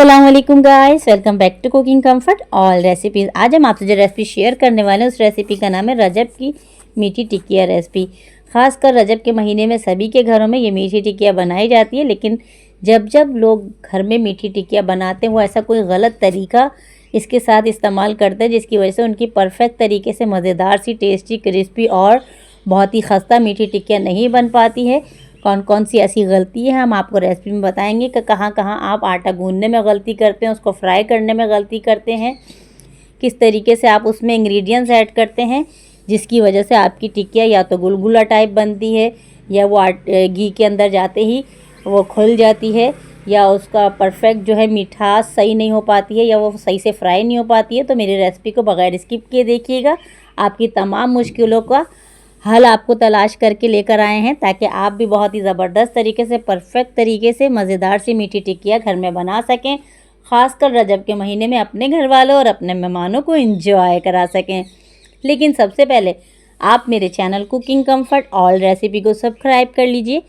अस्सलाम वालेकुम guys, welcome back to cooking comfort all recipes. आज हम आपसे जो रेसिपी शेयर करने वाले हैं उस रेसिपी का नाम है रजब की मीठी टिक्किया रेसिपी। ख़ासकर रजब के महीने में सभी के घरों में ये मीठी टिक्किया बनाई जाती है, लेकिन जब जब लोग घर में मीठी टिक्किया बनाते हैं वो ऐसा कोई गलत तरीका इसके साथ इस्तेमाल करते हैं जिसकी वजह से उनकी परफेक्ट तरीके से मज़ेदार सी, टेस्टी, क्रिस्पी और बहुत ही खस्ता मीठी टिक्किया नहीं बन पाती है। कौन कौन सी ऐसी गलती है हम आपको रेसिपी में बताएंगे कि कहाँ कहाँ आप आटा गूंदने में गलती करते हैं, उसको फ्राई करने में गलती करते हैं, किस तरीके से आप उसमें इंग्रेडिएंट्स ऐड करते हैं जिसकी वजह से आपकी टिक्किया या तो गुलगुला टाइप बनती है या वो घी के अंदर जाते ही वो खुल जाती है या उसका परफेक्ट जो है मिठास सही नहीं हो पाती है या वो सही से फ्राई नहीं हो पाती है। तो मेरी रेसिपी को बगैर स्किप किए देखिएगा। आपकी तमाम मुश्किलों का हल आपको तलाश करके लेकर आए हैं ताकि आप भी बहुत ही ज़बरदस्त तरीके से, परफेक्ट तरीके से मज़ेदार सी मीठी टिक्किया घर में बना सकें। ख़ासकर रजब के महीने में अपने घर वालों और अपने मेहमानों को एंजॉय करा सकें। लेकिन सबसे पहले आप मेरे channel cooking comfort all recipe को सब्सक्राइब कर लीजिए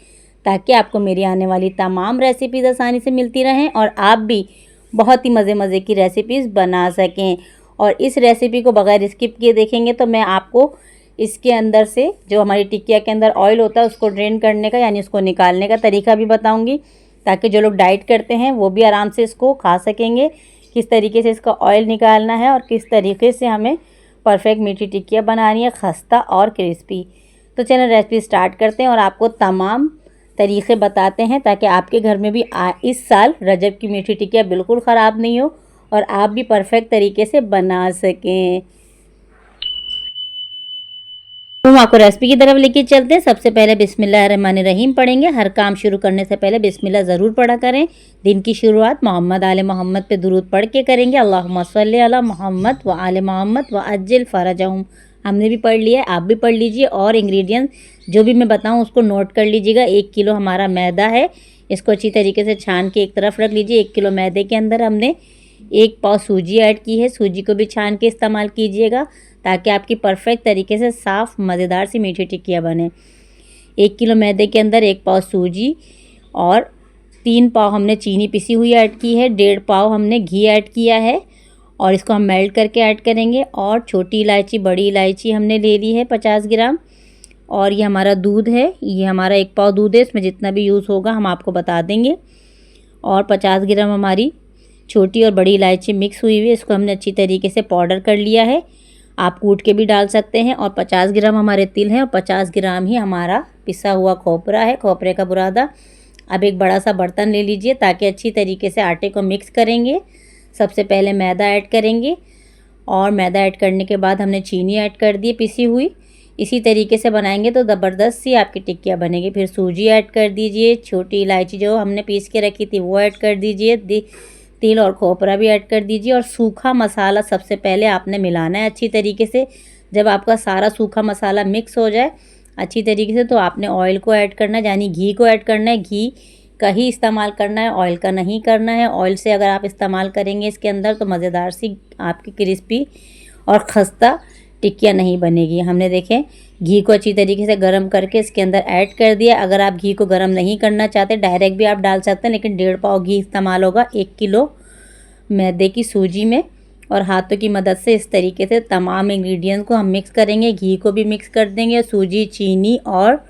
ताकि आपको मेरी आने वाली तमाम रेसिपीज़ आसानी से मिलती रहें और आप भी बहुत ही मज़े की रेसिपीज़ बना सकें। और इस रेसिपी को बगैर स्किप किए देखेंगे तो मैं आपको इसके अंदर से जो हमारी टिक्किया के अंदर ऑयल होता है उसको ड्रेन करने का यानी उसको निकालने का तरीका भी बताऊंगी ताकि जो लोग डाइट करते हैं वो भी आराम से इसको खा सकेंगे। किस तरीके से इसका ऑयल निकालना है और किस तरीके से हमें परफेक्ट मीठी टिक्किया बनानी है, खस्ता और क्रिस्पी। तो चलिए रेसिपी स्टार्ट करते हैं और आपको तमाम तरीक़े बताते हैं ताकि आपके घर में भी इस साल रजब की मीठी टिक्किया बिल्कुल ख़राब नहीं हो और आप भी परफेक्ट तरीके से बना सकें। तो हम आपको रेसिपी की तरफ लेके चलते हैं। सबसे पहले बिस्मिल्लाहिर्रहमानिर्रहीम पढ़ेंगे। हर काम शुरू करने से पहले बिस्मिल्लाह ज़रूर पढ़ा करें। दिन की शुरुआत मोहम्मद आले मोहम्मद पे दुरूद पढ़ के करेंगे। अल्लाहुम्मा सल्ली अला मोहम्मद व आले मोहम्मद व अज्जिल फ़रजहुम। हमने भी पढ़ लिया है, आप भी पढ़ लीजिए और इंग्रेडिएंट्स जो भी मैं बताऊँ उसको नोट कर लीजिएगा। 1 किलो हमारा मैदा है, इसको अच्छी तरीके से छान के एक तरफ रख लीजिए। 1 किलो मैदे के अंदर हमने 1 पाव सूजी ऐड की है। सूजी को भी छान के इस्तेमाल कीजिएगा ताकि आपकी परफेक्ट तरीके से साफ़ मज़ेदार सी मीठी टिक्किया बने। 1 किलो मैदे के अंदर 1 पाव सूजी और 3 पाव हमने चीनी पिसी हुई ऐड की है। 1.5 पाव हमने घी ऐड किया है और इसको हम मेल्ट करके ऐड करेंगे। और छोटी इलायची, बड़ी इलायची हमने ले ली है 50 ग्राम। और ये हमारा दूध है, ये हमारा 1 पाव दूध है, इसमें जितना भी यूज़ होगा हम आपको बता देंगे। और 50 ग्राम हमारी छोटी और बड़ी इलायची मिक्स हुई हुई है, इसको हमने अच्छी तरीके से पाउडर कर लिया है। आप कूट के भी डाल सकते हैं। और 50 ग्राम हमारे तिल हैं और 50 ग्राम ही हमारा पिसा हुआ खोपरा है, खोपरे का बुरादा। अब एक बड़ा सा बर्तन ले लीजिए ताकि अच्छी तरीके से आटे को मिक्स करेंगे। सबसे पहले मैदा ऐड करेंगे और मैदा ऐड करने के बाद हमने चीनी ऐड कर दी पिसी हुई। इसी तरीके से बनाएंगे तो ज़बरदस्त सी आपकी टिक्किया बनेगी। फिर सूजी ऐड कर दीजिए, छोटी इलायची जो हमने पीस के रखी थी वो ऐड कर दीजिए, तिल और खोपरा भी ऐड कर दीजिए। और सूखा मसाला सबसे पहले आपने मिलाना है अच्छी तरीके से। जब आपका सारा सूखा मसाला मिक्स हो जाए अच्छी तरीके से तो आपने ऑयल को ऐड करना है, यानी घी को ऐड करना है। घी का ही इस्तेमाल करना है, ऑयल का नहीं करना है। ऑयल से अगर आप इस्तेमाल करेंगे इसके अंदर तो मज़ेदार सी आपकी क्रिस्पी और खस्ता टिक्किया नहीं बनेगी। हमने देखें घी को अच्छी तरीके से गर्म करके इसके अंदर ऐड कर दिया। अगर आप घी को गर्म नहीं करना चाहते डायरेक्ट भी आप डाल सकते हैं, लेकिन 1.5 पाव घी इस्तेमाल होगा 1 किलो मैदे की सूजी में। और हाथों की मदद से इस तरीके से तमाम इंग्रेडिएंट्स को हम मिक्स करेंगे। घी को भी मिक्स कर देंगे, सूजी, चीनी और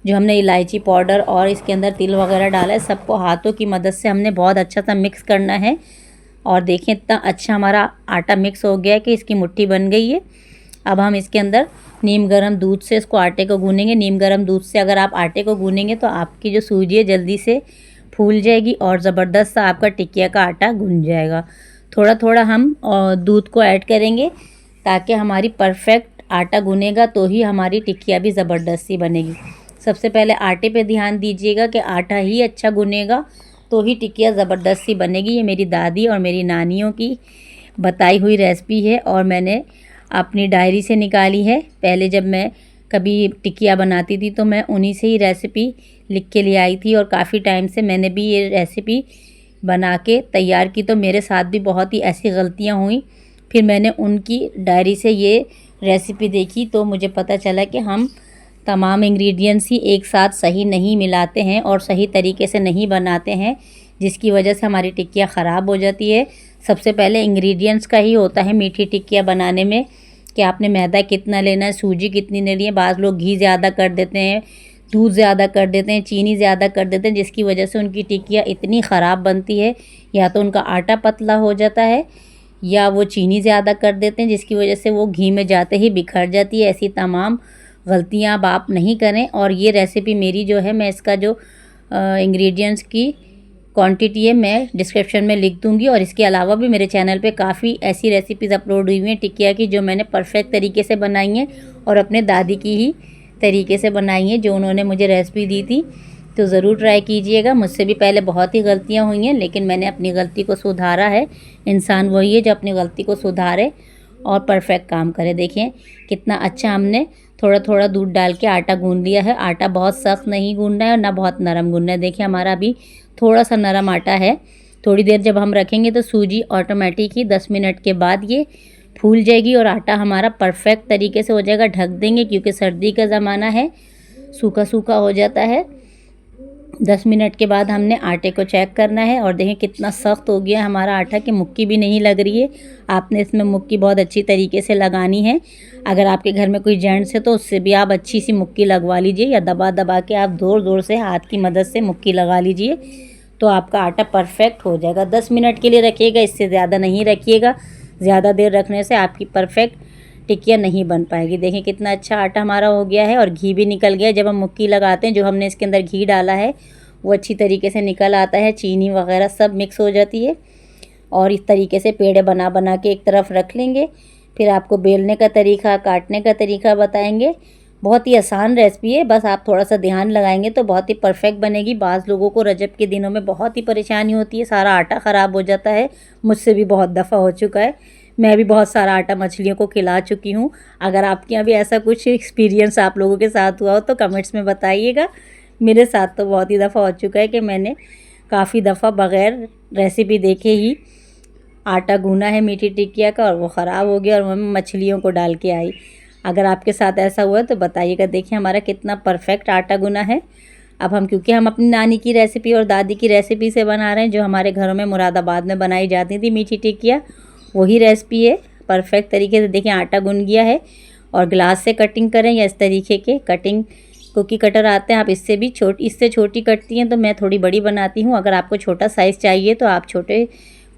जो हमने इलायची पाउडर और इसके अंदर तिल वगैरह डाला है सबको हाथों की मदद से हमने बहुत अच्छा सा मिक्स करना है। और देखें इतना अच्छा हमारा आटा मिक्स हो गया है कि इसकी मुट्ठी बन गई है। अब हम इसके अंदर नीम गर्म दूध से इसको आटे को गूँनेंगे। नीम गर्म दूध से अगर आप आटे को गूँनेंगे तो आपकी जो सूजी है जल्दी से फूल जाएगी और ज़बरदस्त सा आपका टिक्किया का आटा गूँध जाएगा। थोड़ा थोड़ा हम दूध को ऐड करेंगे ताकि हमारी परफेक्ट आटा गूँनेगा तो ही हमारी टिक्किया भी ज़बरदस्त सी बनेगी। सबसे पहले आटे पे ध्यान दीजिएगा कि आटा ही अच्छा गूँनेगा तो ही टिक्किया ज़बरदस्त सी बनेगी। ये मेरी दादी और मेरी नानियों की बताई हुई रेसिपी है और मैंने अपनी डायरी से निकाली है। पहले जब मैं कभी टिक्किया बनाती थी तो मैं उन्हीं से ही रेसिपी लिख के ले आई थी और काफ़ी टाइम से मैंने भी ये रेसिपी बना के तैयार की। तो मेरे साथ भी बहुत ही ऐसी गलतियां हुई। फिर मैंने उनकी डायरी से ये रेसिपी देखी तो मुझे पता चला कि हम तमाम इंग्रेडिएंट्स ही एक साथ सही नहीं मिलाते हैं और सही तरीके से नहीं बनाते हैं, जिसकी वजह से हमारी टिक्कियाँ ख़राब हो जाती है। सबसे पहले इंग्रेडिएंट्स का ही होता है मीठी टिक्कियाँ बनाने में कि आपने मैदा कितना लेना है, सूजी कितनी लेनी है। बाज़ लोग घी ज़्यादा कर देते हैं, दूध ज़्यादा कर देते हैं, चीनी ज़्यादा कर देते हैं, जिसकी वजह से उनकी टिक्कियाँ इतनी ख़राब बनती है। या तो उनका आटा पतला हो जाता है या वो चीनी ज़्यादा कर देते हैं, जिसकी वजह से वो घी में जाते ही बिखर जाती है। ऐसी तमाम गलतियाँ अब आप नहीं करें। और ये रेसिपी मेरी जो है, मैं इसका जो इंग्रेडिएंट्स की क्वांटिटी है मैं डिस्क्रिप्शन में लिख दूंगी। और इसके अलावा भी मेरे चैनल पे काफ़ी ऐसी रेसिपीज़ अपलोड हुई हैं टिक्किया की, जो मैंने परफेक्ट तरीके से बनाई हैं और अपने दादी की ही तरीके से बनाई हैं, जो उन्होंने मुझे रेसिपी दी थी। तो ज़रूर ट्राई कीजिएगा। मुझसे भी पहले बहुत ही गलतियाँ हुई हैं, लेकिन मैंने अपनी गलती को सुधारा है। इंसान वही है जो अपनी गलती को सुधारे और परफेक्ट काम करे। देखिए कितना अच्छा हमने थोड़ा थोड़ा दूध डाल के आटा गूंद लिया है। आटा बहुत सख्त नहीं गूंदना है और ना बहुत नरम गूंदना है। देखिए हमारा अभी थोड़ा सा नरम आटा है। थोड़ी देर जब हम रखेंगे तो सूजी ऑटोमेटिक ही 10 मिनट के बाद ये फूल जाएगी और आटा हमारा परफेक्ट तरीके से हो जाएगा। ढक देंगे क्योंकि सर्दी का ज़माना है, सूखा सूखा हो जाता है। 10 मिनट के बाद हमने आटे को चेक करना है और देखें कितना सख्त हो गया हमारा आटा कि मुक्की भी नहीं लग रही है। आपने इसमें मुक्की बहुत अच्छी तरीके से लगानी है। अगर आपके घर में कोई जेंट्स है तो उससे भी आप अच्छी सी मुक्की लगवा लीजिए, या दबा दबा के आप ज़ोर ज़ोर से हाथ की मदद से मुक्की लगा लीजिए, तो आपका आटा परफेक्ट हो जाएगा। 10 मिनट के लिए रखिएगा, इससे ज़्यादा नहीं रखिएगा। ज़्यादा देर रखने से आपकी परफेक्ट टिक्कियाँ नहीं बन पाएगी। देखें कितना अच्छा आटा हमारा हो गया है और घी भी निकल गया। जब हम मुक्की लगाते हैं, जो हमने इसके अंदर घी डाला है वो अच्छी तरीके से निकल आता है, चीनी वगैरह सब मिक्स हो जाती है। और इस तरीके से पेड़े बना बना के एक तरफ रख लेंगे। फिर आपको बेलने का तरीका, काटने का तरीका बताएंगे। बहुत ही आसान रेसिपी है, बस आप थोड़ा सा ध्यान लगाएंगे तो बहुत ही परफेक्ट बनेगी। बाज़ लोगों को रजब के दिनों में बहुत ही परेशानी होती है, सारा आटा ख़राब हो जाता है। मुझसे भी बहुत दफ़ा हो चुका है। मैं भी बहुत सारा आटा मछलियों को खिला चुकी हूँ। अगर आपके यहाँ भी ऐसा कुछ एक्सपीरियंस आप लोगों के साथ हुआ हो तो कमेंट्स में बताइएगा। मेरे साथ तो बहुत ही दफ़ा हो चुका है कि मैंने काफ़ी दफ़ा बग़ैर रेसिपी देखे ही आटा गूना है मीठी टिक्किया का और वो ख़राब हो गया और मैं मछलियों को डाल के आई। अगर आपके साथ ऐसा हुआ तो बताइएगा। देखिए हमारा कितना परफेक्ट आटा गूना है। अब हम, क्योंकि हम अपनी नानी की रेसिपी और दादी की रेसिपी से बना रहे हैं, जो हमारे घरों में मुरादाबाद में बनाई जाती थी मीठी टिक्किया, वही रेसिपी है परफेक्ट तरीके से। देखिए आटा गून गया है। और ग्लास से कटिंग करें या इस तरीके के कटिंग कुकी कटर आते हैं, आप इससे भी इससे छोटी कटती हैं तो मैं थोड़ी बड़ी बनाती हूँ। अगर आपको छोटा साइज़ चाहिए तो आप छोटे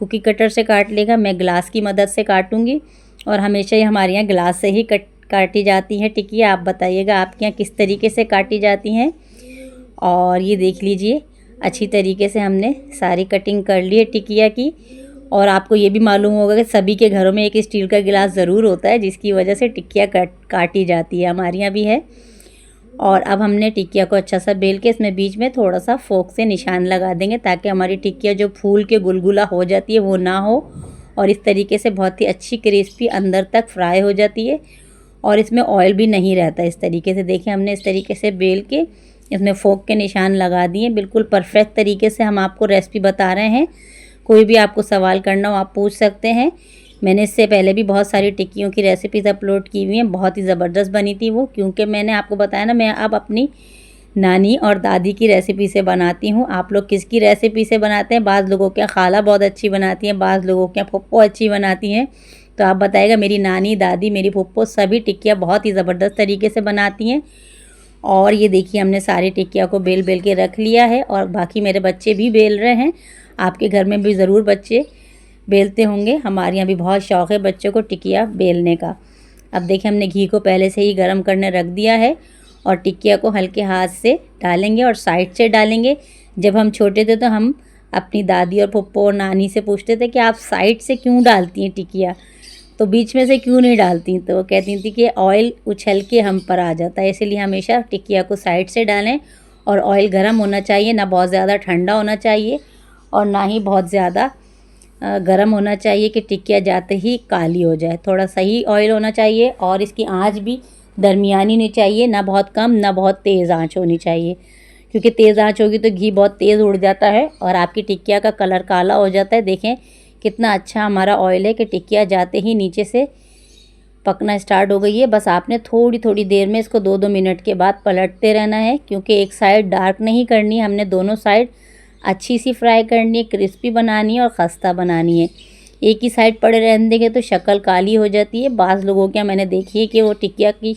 कुकी कटर से काट लेगा। मैं ग्लास की मदद से काटूँगी और हमेशा ही हमारे यहाँ ग्लास से ही काटी जाती हैं टिक्कियाँ। आप बताइएगा आपके यहाँ किस तरीके से काटी जाती हैं। और ये देख लीजिए अच्छी तरीके से हमने सारी कटिंग कर ली है टिक्किया की। और आपको ये भी मालूम होगा कि सभी के घरों में एक स्टील का गिलास ज़रूर होता है, जिसकी वजह से टिक्किया काटी जाती है। हमारे यहाँ भी है। और अब हमने टिक्किया को अच्छा सा बेल के इसमें बीच में थोड़ा सा फोक से निशान लगा देंगे, ताकि हमारी टिक्किया जो फूल के गुलगुला हो जाती है वो ना हो। और इस तरीके से बहुत ही अच्छी क्रिस्पी अंदर तक फ्राई हो जाती है और इसमें ऑयल भी नहीं रहता। इस तरीके से देखिए हमने इस तरीके से बेल के इसमें फोक के निशान लगा दिए। बिल्कुल परफेक्ट तरीके से हम आपको रेसिपी बता रहे हैं। कोई भी आपको सवाल करना हो आप पूछ सकते हैं। मैंने इससे पहले भी बहुत सारी टिक्कियों की रेसिपीज़ अपलोड की हुई हैं, बहुत ही ज़बरदस्त बनी थी वो। क्योंकि मैंने आपको बताया ना, मैं अब अपनी नानी और दादी की रेसिपी से बनाती हूँ। आप लोग किसकी रेसिपी से बनाते हैं? बाज़ लोगों के खाला बहुत अच्छी बनाती हैं, बाज़ लोगों के फुप्पो अच्छी बनाती हैं। तो आप बताइएगा। मेरी नानी, दादी, मेरी फुप्पो सभी टिक्कियाँ बहुत ही ज़बरदस्त तरीके से बनाती हैं। और ये देखिए हमने सारी टिक्किया को बेल बेल के रख लिया है और बाकी मेरे बच्चे भी बेल रहे हैं। आपके घर में भी ज़रूर बच्चे बेलते होंगे। हमारे यहाँ भी बहुत शौक़ है बच्चों को टिक्किया बेलने का। अब देखिए हमने घी को पहले से ही गर्म करने रख दिया है और टिक्किया को हल्के हाथ से डालेंगे और साइड से डालेंगे। जब हम छोटे थे तो हम अपनी दादी और पप्पो और नानी से पूछते थे कि आप साइड से क्यों डालती हैं टिक्किया, तो बीच में से क्यों नहीं डालती। तो वो कहती थी कि ऑयल उछल के हम पर आ जाता है, इसलिए हमेशा टिक्किया को साइड से डालें। और ऑयल गर्म होना चाहिए, ना बहुत ज़्यादा ठंडा होना चाहिए और ना ही बहुत ज़्यादा गर्म होना चाहिए कि टिक्किया जाते ही काली हो जाए। थोड़ा सही ऑयल होना चाहिए और इसकी आंच भी दरमियानी नहीं चाहिए, ना बहुत कम ना बहुत तेज़ आंच होनी चाहिए। क्योंकि तेज़ आंच होगी तो घी बहुत तेज़ उड़ जाता है और आपकी टिक्किया का कलर काला हो जाता है। देखें कितना अच्छा हमारा ऑयल है कि टिक्किया जाते ही नीचे से पकना स्टार्ट हो गई है। बस आपने थोड़ी थोड़ी देर में इसको 2-2 मिनट के बाद पलटते रहना है, क्योंकि एक साइड डार्क नहीं करनी, हमने दोनों साइड अच्छी सी फ्राई करनी है, क्रिस्पी बनानी है और खस्ता बनानी है। एक ही साइड पड़े रहने देंगे तो शक्ल काली हो जाती है। बाज़ लोगों के मैंने देखी है कि वो टिकिया की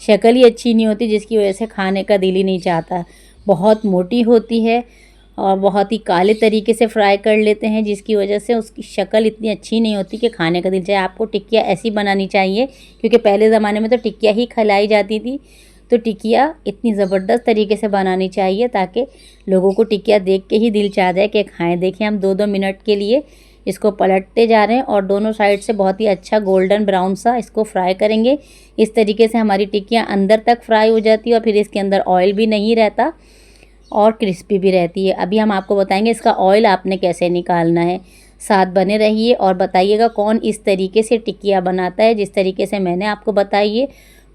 शक्ल ही अच्छी नहीं होती, जिसकी वजह से खाने का दिल ही नहीं चाहता। बहुत मोटी होती है और बहुत ही काले तरीके से फ्राई कर लेते हैं, जिसकी वजह से उसकी शक्ल इतनी अच्छी नहीं होती कि खाने का दिल चाहे। आपको टिकिया ऐसी बनानी चाहिए, क्योंकि पहले ज़माने में तो टिकिया ही खिलाई जाती थी। तो टिकिया इतनी ज़बरदस्त तरीके से बनानी चाहिए ताकि लोगों को टिकिया देख के ही दिल चाह जाए कि खाएँ। देखिए हम 2-2 मिनट के लिए इसको पलटते जा रहे हैं और दोनों साइड से बहुत ही अच्छा गोल्डन ब्राउन सा इसको फ्राई करेंगे। इस तरीके से हमारी टिक्कियाँ अंदर तक फ्राई हो जाती है और फिर इसके अंदर ऑयल भी नहीं रहता और क्रिस्पी भी रहती है। अभी हम आपको बताएंगे इसका ऑयल आपने कैसे निकालना है। साथ बने रहिए और बताइएगा कौन इस तरीके से टिक्कियाँ बनाता है जिस तरीके से मैंने आपको बताई है।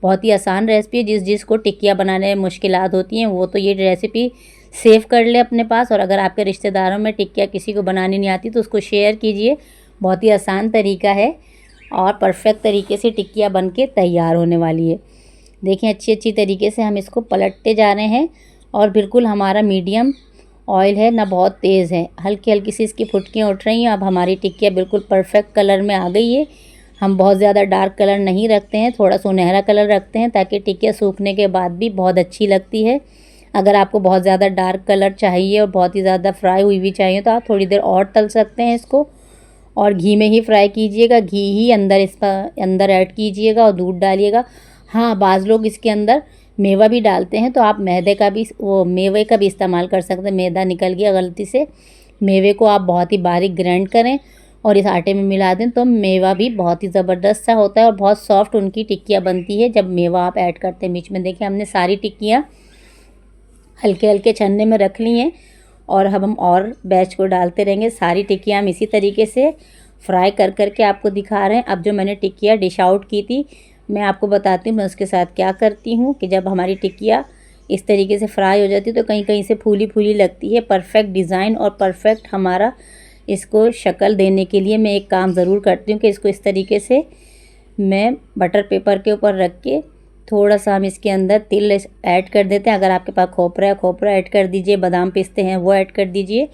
बहुत ही आसान रेसिपी है। जिसको टिक्कियाँ बनाने में मुश्किलात होती हैं वो तो ये रेसिपी सेव कर ले अपने पास, और अगर आपके रिश्तेदारों में टिक्कियाँ किसी को बनानी नहीं आती तो उसको शेयर कीजिए। बहुत ही आसान तरीका है और परफेक्ट तरीके से टिक्कियाँ बन के तैयार होने वाली है। देखें अच्छी तरीके से हम इसको पलटते जा रहे हैं और बिल्कुल हमारा मीडियम ऑयल है, ना बहुत तेज़ है। हल्की हल्की सी इसकी फुटकियाँ उठ रही हैं। अब हमारी टिक्कियाँ बिल्कुल परफेक्ट कलर में आ गई है। हम बहुत ज़्यादा डार्क कलर नहीं रखते हैं, थोड़ा सुनहरा कलर रखते हैं ताकि टिक्कियाँ सूखने के बाद भी बहुत अच्छी लगती है। अगर आपको बहुत ज़्यादा डार्क कलर चाहिए और बहुत ही ज़्यादा फ्राई हुई भी चाहिए तो आप थोड़ी देर और तल सकते हैं इसको, और घी में ही फ्राई कीजिएगा। घी ही अंदर ऐड कीजिएगा और दूध डालिएगा। हाँ, बाज़ लोग इसके अंदर मेवा भी डालते हैं, तो आप मेवे का भी इस्तेमाल कर सकते हैं। मैदा निकल गया गलती से, मेवे को आप बहुत ही बारीक ग्राइंड करें और इस आटे में मिला दें तो मेवा भी बहुत ही ज़बरदस्त सा होता है और बहुत सॉफ्ट उनकी टिक्कियाँ बनती है जब मेवा आप ऐड करते हैं बीच में। देखिए हमने सारी टिक्कियाँ हल्के हल्के छन्ने में रख ली हैं और अब हम और बैच को डालते रहेंगे। सारी टिक्कियाँ हम इसी तरीके से फ्राई कर के आपको दिखा रहे हैं। अब जो मैंने टिक्कियाँ डिश आउट की थी, मैं आपको बताती हूँ मैं उसके साथ क्या करती हूँ कि जब हमारी टिक्कियाँ इस तरीके से फ्राई हो जाती है तो कहीं कहीं से फूली फूली लगती है। परफेक्ट डिज़ाइन और परफेक्ट हमारा इसको शक्ल देने के लिए मैं एक काम ज़रूर करती हूँ कि इसको इस तरीके से मैं बटर पेपर के ऊपर रख के थोड़ा सा हम इसके अंदर तिल ऐड कर देते हैं। अगर आपके पास खोपरा ऐड कर दीजिए, बादाम पिस्ते हैं वो ऐड कर दीजिए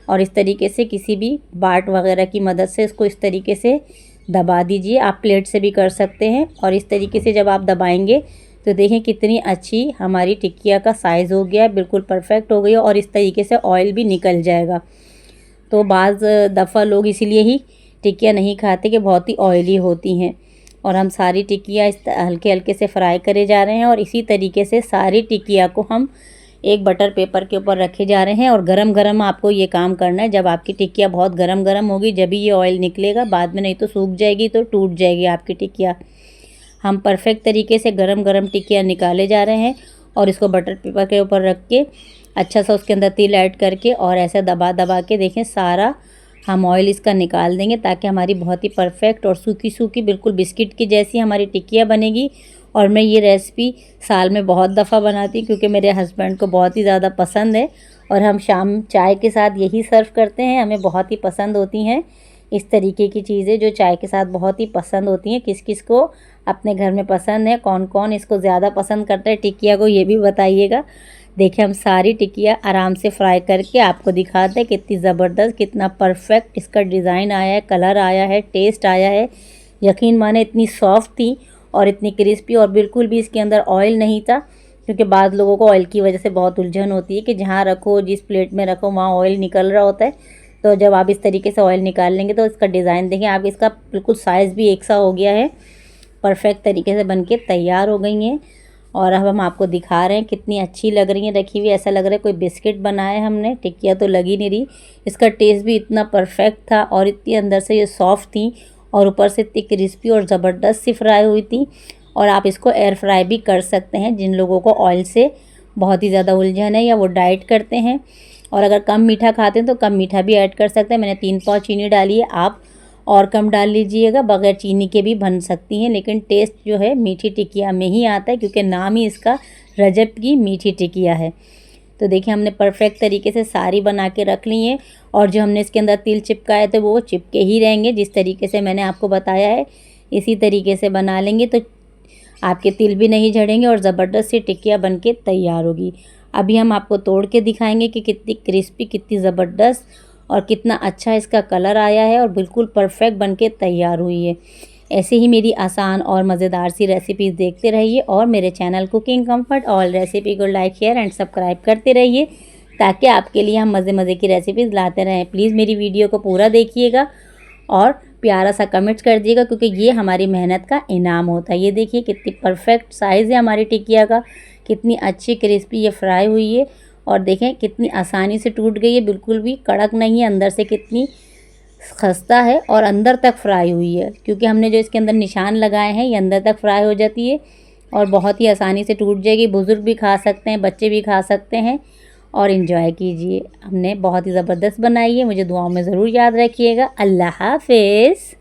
और इस तरीके से किसी भी बाट वगैरह की मदद से इसको इस तरीके से दबा दीजिए। आप प्लेट से भी कर सकते हैं और इस तरीके से जब आप दबाएंगे तो देखें कितनी अच्छी हमारी टिक्किया का साइज़ हो गया है, बिल्कुल परफेक्ट हो गई है और इस तरीके से ऑयल भी निकल जाएगा। तो बाज़ दफ़ा लोग इसीलिए ही टिक्कियाँ नहीं खाते कि बहुत ही ऑयली होती हैं। और हम सारी टिक्कियाँ इस हल्के हल्के से फ्राई करे जा रहे हैं और इसी तरीके से सारी टिक्कियाँ को हम एक बटर पेपर के ऊपर रखे जा रहे हैं। और गरम गरम आपको ये काम करना है। जब आपकी टिक्कियाँ बहुत गरम गरम होगी जब ही ये ऑयल निकलेगा, बाद में नहीं तो सूख जाएगी तो टूट जाएगी आपकी टिक्कियाँ। हम परफेक्ट तरीके से गरम गरम टिक्कियाँ निकाले जा रहे हैं और इसको बटर पेपर के ऊपर रख के अच्छा सा उसके अंदर तिल ऐड करके और ऐसे दबा दबा के देखें सारा हम ऑयल इसका निकाल देंगे ताकि हमारी बहुत ही परफेक्ट और सूखी सूखी बिल्कुल बिस्किट की जैसी हमारी टिक्कियाँ बनेगी। और मैं ये रेसिपी साल में बहुत दफ़ा बनाती हूँ क्योंकि मेरे हस्बैंड को बहुत ही ज़्यादा पसंद है और हम शाम चाय के साथ यही सर्व करते हैं। हमें बहुत ही पसंद होती हैं इस तरीके की चीज़ें जो चाय के साथ बहुत ही पसंद होती हैं। किस किस को अपने घर में पसंद है, कौन कौन इसको ज़्यादा पसंद करता है टिक्किया को, ये भी बताइएगा। देखिए हम सारी टिक्कियाँ आराम से फ्राई करके आपको दिखाते हैं कितनी ज़बरदस्त, कितना परफेक्ट इसका डिज़ाइन आया है, कलर आया है, टेस्ट आया है। यकीन माने इतनी सॉफ्ट थी और इतनी क्रिस्पी और बिल्कुल भी इसके अंदर ऑयल नहीं था, क्योंकि बाद लोगों को ऑयल की वजह से बहुत उलझन होती है कि जहाँ रखो जिस प्लेट में रखो वहाँ ऑयल निकल रहा होता है। तो जब आप इस तरीके से ऑयल निकाल लेंगे तो इसका डिज़ाइन देखें आप, इसका बिल्कुल साइज़ भी एक सा हो गया है, परफेक्ट तरीके से बन के तैयार हो गई हैं। और अब हम आपको दिखा रहे हैं कितनी अच्छी लग रही हैं रखी हुई। ऐसा लग रहा है कोई बिस्किट बनाए हमने, टिक्कियाँ तो लगी नहीं रही। इसका टेस्ट भी इतना परफेक्ट था और इतनी अंदर से ये सॉफ्ट थी और ऊपर से इतनी क्रिस्पी और ज़बरदस्त सी फ्राई हुई थी। और आप इसको एयर फ्राई भी कर सकते हैं जिन लोगों को ऑयल से बहुत ही ज़्यादा उलझन है या वो डाइट करते हैं। और अगर कम मीठा खाते हैं तो कम मीठा भी ऐड कर सकते हैं। मैंने 3 पाव चीनी डाली है, आप और कम डाल लीजिएगा, बगैर चीनी के भी बन सकती हैं। लेकिन टेस्ट जो है मीठी टिक्किया में ही आता है क्योंकि नाम ही इसका रजब की मीठी टिक्किया है। तो देखिए हमने परफेक्ट तरीके से सारी बना के रख ली हैं और जो हमने इसके अंदर तिल चिपकाए थे वो चिपके ही रहेंगे जिस तरीके से मैंने आपको बताया है। इसी तरीके से बना लेंगे तो आपके तिल भी नहीं झड़ेंगे और ज़बरदस्त सी टिक्किया बन के तैयार होगी। अभी हम आपको तोड़ के दिखाएंगे कि कितनी क्रिस्पी, कितनी ज़बरदस्त और कितना अच्छा इसका कलर आया है और बिल्कुल परफेक्ट बनके तैयार हुई है। ऐसे ही मेरी आसान और मज़ेदार सी रेसिपीज़ देखते रहिए और मेरे channel cooking comfort all recipe को लाइक शेयर एंड सब्सक्राइब करते रहिए ताकि आपके लिए हम मज़े मज़े की रेसिपीज़ लाते रहें। प्लीज़ मेरी वीडियो को पूरा देखिएगा और प्यारा सा कमेंट्स कर दिएगा क्योंकि ये हमारी मेहनत का इनाम होता है। ये देखिए कितनी परफेक्ट साइज़ है हमारी टिकिया का, कितनी अच्छी क्रिस्पी ये फ्राई हुई है और देखें कितनी आसानी से टूट गई है, बिल्कुल भी कड़क नहीं है, अंदर से कितनी खस्ता है और अंदर तक फ्राई हुई है क्योंकि हमने जो इसके अंदर निशान लगाए हैं ये अंदर तक फ्राई हो जाती है और बहुत ही आसानी से टूट जाएगी। बुज़ुर्ग भी खा सकते हैं, बच्चे भी खा सकते हैं और इन्जॉय कीजिए। हमने बहुत ही ज़बरदस्त बनाई है। मुझे दुआओं में ज़रूर याद रखिएगा। अल्लाह हाफ़िज़।